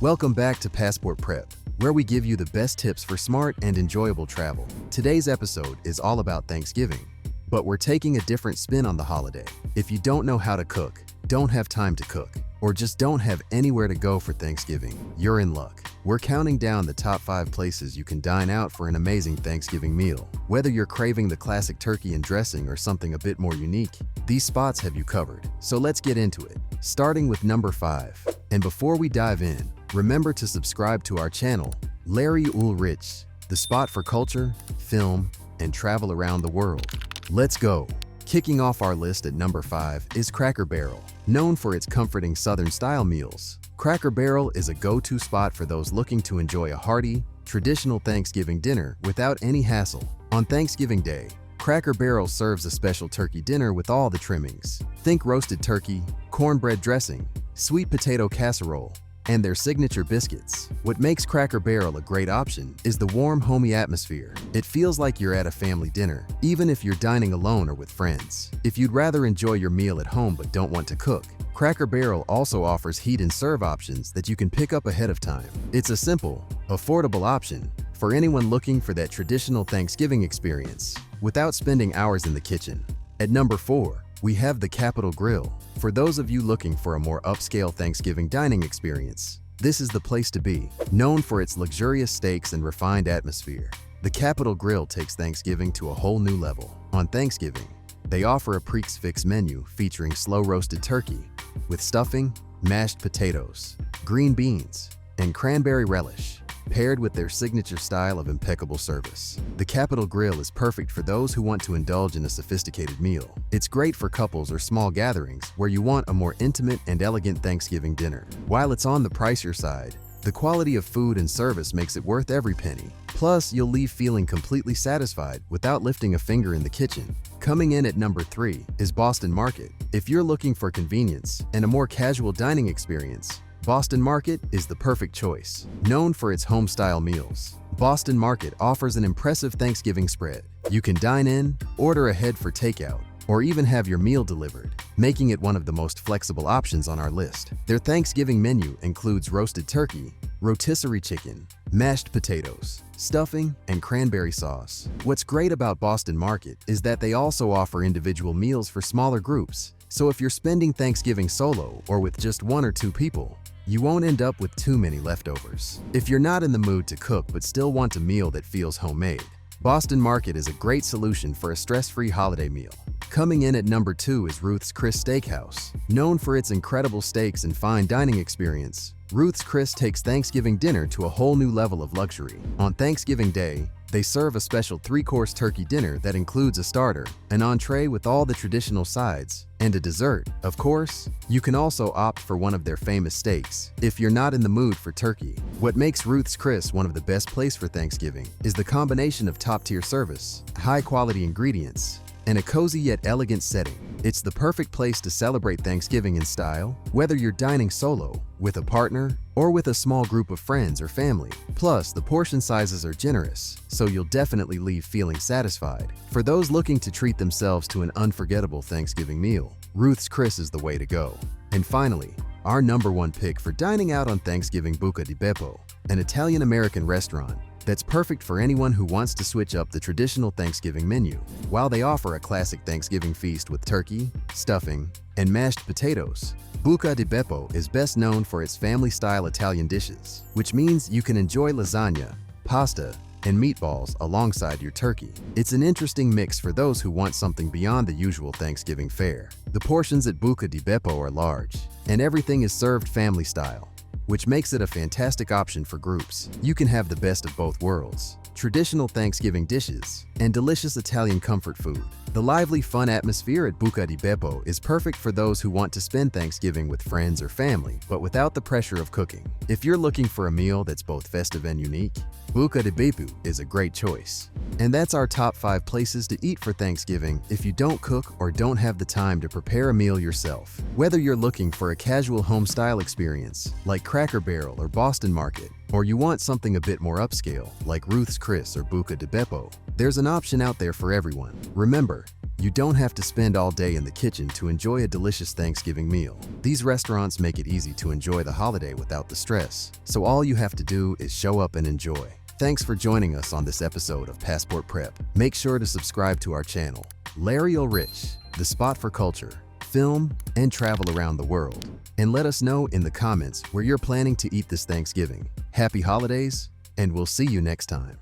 Welcome back to Passport Prep, where we give you the best tips for smart and enjoyable travel. Today's episode is all about Thanksgiving, but we're taking a different spin on the holiday. If you don't know how to cook, don't have time to cook, or just don't have anywhere to go for Thanksgiving, you're in luck. We're counting down the top 5 places you can dine out for an amazing Thanksgiving meal. Whether you're craving the classic turkey and dressing or something a bit more unique, these spots have you covered. So let's get into it, starting with number 5. And before we dive in, remember to subscribe to our channel, Larry Ulrich, the spot for culture, film, and travel around the world. Let's go! Kicking off our list at number 5 is Cracker Barrel. Known for its comforting Southern-style meals, Cracker Barrel is a go-to spot for those looking to enjoy a hearty, traditional Thanksgiving dinner without any hassle. On Thanksgiving Day, Cracker Barrel serves a special turkey dinner with all the trimmings. Think roasted turkey, cornbread dressing, sweet potato casserole, and their signature biscuits. What makes Cracker Barrel a great option is the warm, homey atmosphere. It feels like you're at a family dinner, even if you're dining alone or with friends. If you'd rather enjoy your meal at home but don't want to cook, Cracker Barrel also offers heat and serve options that you can pick up ahead of time. It's a simple, affordable option for anyone looking for that traditional Thanksgiving experience without spending hours in the kitchen. At number 4, we have the Capitol Grill. For those of you looking for a more upscale Thanksgiving dining experience, this is the place to be. Known for its luxurious steaks and refined atmosphere, the Capitol Grill takes Thanksgiving to a whole new level. On Thanksgiving, they offer a prix fixe menu featuring slow-roasted turkey with stuffing, mashed potatoes, green beans, and cranberry relish, paired with their signature style of impeccable service. The Capitol Grill is perfect for those who want to indulge in a sophisticated meal. It's great for couples or small gatherings where you want a more intimate and elegant Thanksgiving dinner. While it's on the pricier side, the quality of food and service makes it worth every penny. Plus, you'll leave feeling completely satisfied without lifting a finger in the kitchen. Coming in at number 3 is Boston Market. If you're looking for convenience and a more casual dining experience, Boston Market is the perfect choice. Known for its home-style meals, Boston Market offers an impressive Thanksgiving spread. You can dine in, order ahead for takeout, or even have your meal delivered, making it one of the most flexible options on our list. Their Thanksgiving menu includes roasted turkey, rotisserie chicken, mashed potatoes, stuffing, and cranberry sauce. What's great about Boston Market is that they also offer individual meals for smaller groups. So if you're spending Thanksgiving solo or with just 1 or 2 people, you won't end up with too many leftovers. If you're not in the mood to cook but still want a meal that feels homemade, Boston Market is a great solution for a stress-free holiday meal. Coming in at number 2 is Ruth's Chris Steakhouse. Known for its incredible steaks and fine dining experience, Ruth's Chris takes Thanksgiving dinner to a whole new level of luxury. On Thanksgiving Day, they serve a special 3-course turkey dinner that includes a starter, an entree with all the traditional sides, and a dessert. Of course, you can also opt for one of their famous steaks if you're not in the mood for turkey. What makes Ruth's Chris one of the best places for Thanksgiving is the combination of top-tier service, high-quality ingredients, and a cozy yet elegant setting. It's the perfect place to celebrate Thanksgiving in style, whether you're dining solo, with a partner, or with a small group of friends or family. Plus, the portion sizes are generous, so you'll definitely leave feeling satisfied. For those looking to treat themselves to an unforgettable Thanksgiving meal, Ruth's Chris is the way to go. And finally, our number 1 pick for dining out on Thanksgiving, Buca di Beo, an Italian-American restaurant that's perfect for anyone who wants to switch up the traditional Thanksgiving menu. While they offer a classic Thanksgiving feast with turkey, stuffing, and mashed potatoes, Buca di Beo is best known for its family-style Italian dishes, which means you can enjoy lasagna, pasta, and meatballs alongside your turkey. It's an interesting mix for those who want something beyond the usual Thanksgiving fare. The portions at Buca di Beo are large, and everything is served family-style, which makes it a fantastic option for groups. You can have the best of both worlds: traditional Thanksgiving dishes and delicious Italian comfort food. The lively, fun atmosphere at Buca di Beo is perfect for those who want to spend Thanksgiving with friends or family, but without the pressure of cooking. If you're looking for a meal that's both festive and unique, Buca di Beo is a great choice. And that's our top 5 places to eat for Thanksgiving if you don't cook or don't have the time to prepare a meal yourself. Whether you're looking for a casual home-style experience, like Cracker Barrel or Boston Market, or you want something a bit more upscale, like Ruth's Chris or Buca di Beo, there's an option out there for everyone. Remember, You don't have to spend all day in the kitchen to enjoy a delicious Thanksgiving meal. These restaurants make it easy to enjoy the holiday without the stress, so all you have to do is show up and enjoy. Thanks for joining us on this episode of Passport Prep. Make sure to subscribe to our channel, Larry Ulrich, the spot for culture, film, and travel around the world. And let us know in the comments where you're planning to eat this Thanksgiving. Happy holidays, and we'll see you next time.